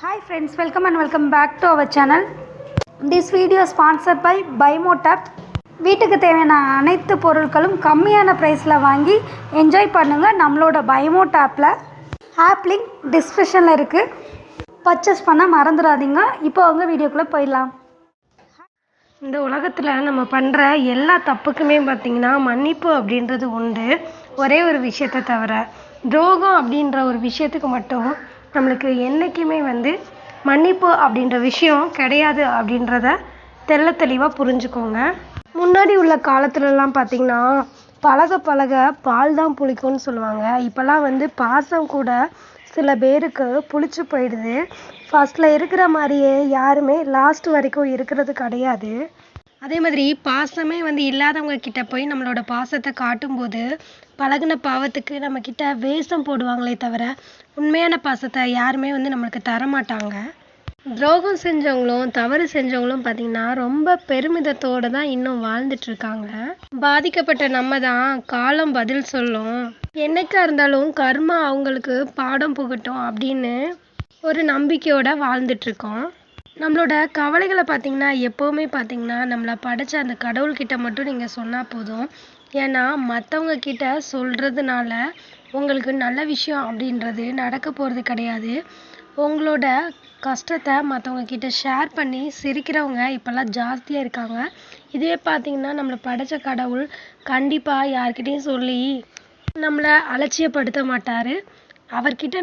Hi friends, welcome and welcome back to our channel. This video is sponsored by BuyMoTap. வீட்டுக்கு தேவையான அனைத்து பொருட்களும் கம்மியான பிரைஸ்ல வாங்கி என்ஜாய் பண்ணுங்க. நம்மளோட BuyMoTapல ஆப் லிங்க் டிஸ்கிரிப்ஷன்ல இருக்கு. பர்ச்சேஸ் பண்ண மறந்துடாதீங்க. இப்போ உங்க வீடியோக்குள்ள போயிடலாம். இந்த உலகத்துல நம்ம பண்ற எல்லா தப்புக்குமே பாத்தீங்கன்னா மன்னிப்பு அப்படின்றது உண்டு. ஒரே ஒரு விஷயத்தை தவிர துரோகம் அப்படின்ற ஒரு விஷயத்துக்கு மட்டும் நம்மளுக்கு என்றைக்குமே மன்னிப்பு அப்படின்ற விஷயம் கிடையாது அப்படின்றத தெளிவாக புரிஞ்சுக்கோங்க. முன்னாடி உள்ள காலத்துலலாம் பார்த்தீங்கன்னா பழக பழக பால் தான் புளிக்கும்னு சொல்லுவாங்க. இப்போல்லாம் பாசம் கூட சில பேருக்கு புளிச்சு போயிடுது. ஃபர்ஸ்டில் இருக்கிற மாதிரியே யாருமே லாஸ்ட் வரைக்கும் இருக்கிறது கிடையாது. அதே மாதிரி பாசமே இல்லாதவங்க கிட்ட போய் நம்மளோட பாசத்தை காட்டும்போது பழகுன பாவத்துக்கு நம்மக்கிட்ட வேஷம் போடுவாங்களே தவிர உண்மையான பாசத்தை யாருமே நம்மளுக்கு தரமாட்டாங்க. துரோகம் செஞ்சவங்களும் தவறு செஞ்சவங்களும் பார்த்திங்கன்னா ரொம்ப பெருமிதத்தோடு தான் இன்னும் வாழ்ந்துட்டுருக்காங்க. பாதிக்கப்பட்ட நம்ம தான் காலம் பதில் சொல்லும். என்னைக்கா இருந்தாலும் கர்மா அவங்களுக்கு பாடம் புகட்டும் அப்படின்னு ஒரு நம்பிக்கையோடு வாழ்ந்துட்டுருக்கோம். நம்மளோட கவலைகளை பார்த்திங்கன்னா எப்போவுமே பார்த்திங்கன்னா நம்மளை படைச்ச அந்த கடவுள்கிட்ட மட்டும் நீங்கள் சொன்னால் போதும். ஏன்னா மற்றவங்க கிட்ட சொல்கிறதுனால உங்களுக்கு நல்ல விஷயம் அப்படின்றது நடக்க போகிறது கிடையாது. உங்களோட கஷ்டத்தை மற்றவங்க கிட்ட ஷேர் பண்ணி சிரிக்கிறவங்க இப்போல்லாம் ஜாஸ்தியாக இருக்காங்க. இதே பார்த்திங்கன்னா நம்மளை படைச்ச கடவுள் கண்டிப்பாக யார்கிட்டையும் சொல்லி நம்மளை அலட்சியப்படுத்த மாட்டார். அவர்கிட்ட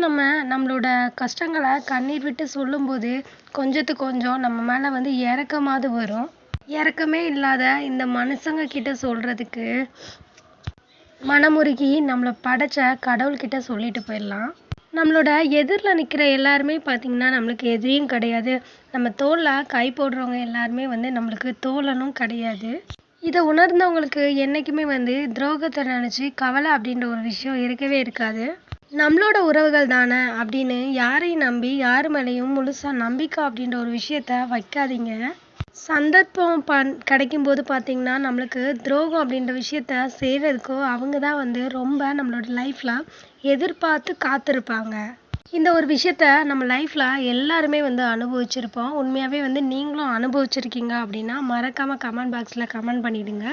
நம்மளோட கஷ்டங்களை கண்ணீர் விட்டு சொல்லும்போது கொஞ்சத்துக்கு கொஞ்சம் நம்ம மேலே இறக்கமாவது வரும். இறக்கமே இல்லாத இந்த மனுஷங்க கிட்ட சொல்கிறதுக்கு மனமுருகி நம்மளை படைச்ச கடவுள்கிட்ட சொல்லிட்டு போயிடலாம். நம்மளோட எதிரில் நிற்கிற எல்லாருமே பார்த்திங்கன்னா நம்மளுக்கு எதிரியும் கிடையாது. நம்ம தோளில் கை போடுறவங்க எல்லாருமே நம்மளுக்கு தோழனும் கிடையாது. இதை உணர்ந்தவங்களுக்கு என்றைக்குமே துரோகத்தை நினச்சி கவலை அப்படின்ற ஒரு விஷயம் இருக்கவே இருக்காது. நம்மளோட உறவுகள் தானே அப்படின்னு யாரையும் நம்பி யார் மேலேயும் முழுசாக நம்பிக்கை அப்படின்ற ஒரு விஷயத்த வைக்காதீங்க. சந்தர்ப்பம் கிடைக்கும்போது பார்த்திங்கன்னா நம்மளுக்கு துரோகம் அப்படின்ற விஷயத்த செய்கிறதுக்கோ அவங்க தான் ரொம்ப நம்மளோட லைஃப்பில் எதிர்பார்த்து காத்திருப்பாங்க. இந்த ஒரு விஷயத்த நம்ம லைஃப்பில் எல்லாருமே அனுபவிச்சிருப்போம். உண்மையாகவே நீங்களும் அனுபவிச்சிருக்கீங்க அப்படின்னா மறக்காமல் கமெண்ட் பாக்ஸில் கமெண்ட் பண்ணிவிடுங்க.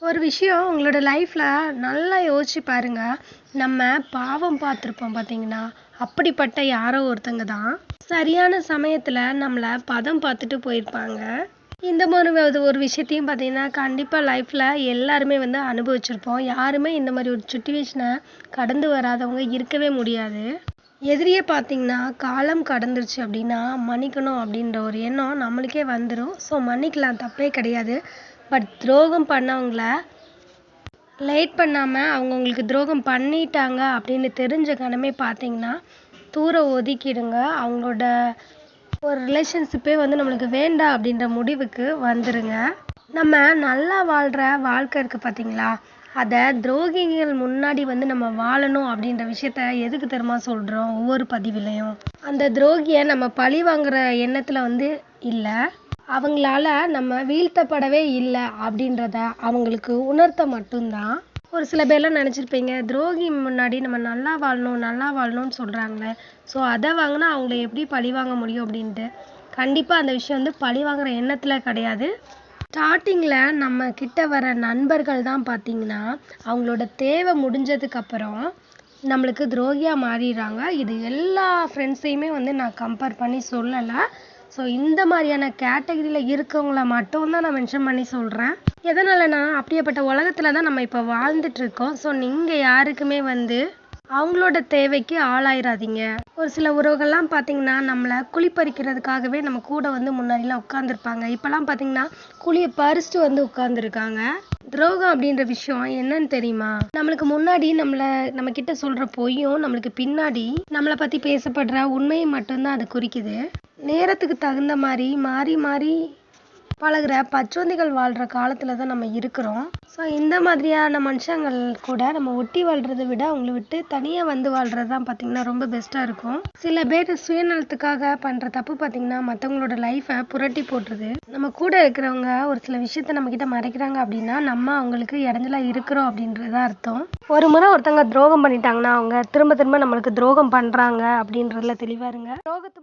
ஒரு விஷயம் உங்களோட லைஃப்பில் நல்லா யோசிச்சு பாருங்கள். நம்ம பாவம் பார்த்துருப்போம் பார்த்தீங்கன்னா அப்படிப்பட்ட யாரோ ஒருத்தங்க தான் சரியான சமயத்தில் நம்மளை பதம் பார்த்துட்டு போயிருப்பாங்க. இந்த மாதிரி ஒரு விஷயத்தையும் பார்த்தீங்கன்னா கண்டிப்பாக லைஃப்பில் எல்லாருமே அனுபவிச்சிருப்போம். யாருமே இந்த மாதிரி ஒரு சுச்சுவேஷனை கடந்து வராதவங்க இருக்கவே முடியாது. எதிரியே பார்த்தீங்கன்னா காலம் கடந்துருச்சு அப்படின்னா மன்னிக்கணும் அப்படின்ற ஒரு எண்ணம் நம்மளுக்கே வந்துடும். ஸோ மன்னிக்கலாம், தப்பே கிடையாது. பட் துரோகம் பண்ணவங்கள லேட் பண்ணாமல் அவங்களுக்கு துரோகம் பண்ணிட்டாங்க அப்படின்னு தெரிஞ்ச கணமே பார்த்தீங்கன்னா தூரம் ஒதுக்கிடுங்க. அவங்களோட ஒரு ரிலேஷன்ஷிப்பே நம்மளுக்கு வேண்டாம் அப்படின்ற முடிவுக்கு வந்துடுங்க. நம்ம நல்லா வாழ்கிற வாழ்க்கை இருக்குது பார்த்தீங்களா, அதை துரோகிகள் முன்னாடி நம்ம வாழணும் அப்படின்ற விஷயத்த எதுக்கு தெரியுமா சொல்கிறோம் ஒவ்வொரு பதிவிலையும். அந்த துரோகியை நம்ம பழி வாங்குற எண்ணத்தில் இல்லை, அவங்களால நம்ம வீழ்த்தப்படவே இல்லை அப்படின்றத அவங்களுக்கு உணர்த்த மட்டும்தான். ஒரு சில பேர்லாம் நினச்சிருப்பீங்க துரோகி முன்னாடி நம்ம நல்லா வாழணும்னு சொல்கிறாங்களே, ஸோ அதை வாங்கினா அவங்கள எப்படி பழி வாங்க முடியும் அப்படின்ட்டு. கண்டிப்பாக அந்த விஷயம் பழி வாங்குற எண்ணத்தில் கிடையாது. ஸ்டார்டிங்கில் நம்ம கிட்ட வர நண்பர்கள் தான் பார்த்திங்கன்னா அவங்களோட தேவை முடிஞ்சதுக்கப்புறம் நம்மளுக்கு துரோகியாக மாறிடுறாங்க. இது எல்லா ஃப்ரெண்ட்ஸையுமே நான் கம்பேர் பண்ணி சொல்லலை. ஸோ இந்த மாதிரியான கேட்டகரியில் இருக்கவங்கள மட்டும்தான் நான் மென்ஷன் பண்ணி சொல்கிறேன். எதனாலனா அப்படியேப்பட்ட உலகத்தில் தான் நம்ம இப்போ வாழ்ந்துட்டுருக்கோம். ஸோ நீங்கள் யாருக்குமே அவங்களோட தேவைக்கு ஆளாயிராதீங்க. ஒரு சில உறவுகள்லாம் பார்த்திங்கன்னா நம்மளை குழி பறிக்கிறதுக்காகவே நம்ம கூட முன்னாடிலாம் உட்காந்துருப்பாங்க. இப்போலாம் பார்த்திங்கன்னா குழியை பறிச்சுட்டு உட்காந்துருக்காங்க. துரோகம் அப்படின்ற விஷயம் என்னன்னு தெரியுமா, நம்மளுக்கு முன்னாடி நம்ம கிட்ட சொல்கிற பொய்யும் நம்மளுக்கு பின்னாடி நம்மளை பற்றி பேசப்படுற உண்மையை மட்டும்தான் அது குறிக்குது. நேரத்துக்கு தகுந்த மாதிரி மாறி மாறி பழகிற பச்சோந்திகள் வாழ்கிற காலத்தில் தான் நம்ம இருக்கிறோம். ஸோ இந்த மாதிரியான மனுஷங்கள் கூட நம்ம ஒட்டி வாழ்கிறத விட அவங்கள விட்டு தனியாக வாழ்கிறது தான் பார்த்திங்கன்னா ரொம்ப பெஸ்ட்டாக இருக்கும். சில பேர் சுயநலத்துக்காக பண்ணுற தப்பு பார்த்திங்கன்னா மற்றவங்களோட லைஃப்பை புரட்டி போட்டுருது. நம்ம கூட இருக்கிறவங்க ஒரு சில விஷயத்த நம்மக்கிட்ட மறைக்கிறாங்க அப்படின்னா நம்ம அவங்களுக்கு இடைஞ்சலாக இருக்கிறோம் அப்படின்றதான் அர்த்தம். ஒரு முறை ஒருத்தவங்க துரோகம் பண்ணிட்டாங்கன்னா அவங்க திரும்ப திரும்ப நம்மளுக்கு துரோகம் பண்ணுறாங்க அப்படின்றதுல தெளிவாக இருங்க. துரோகத்தை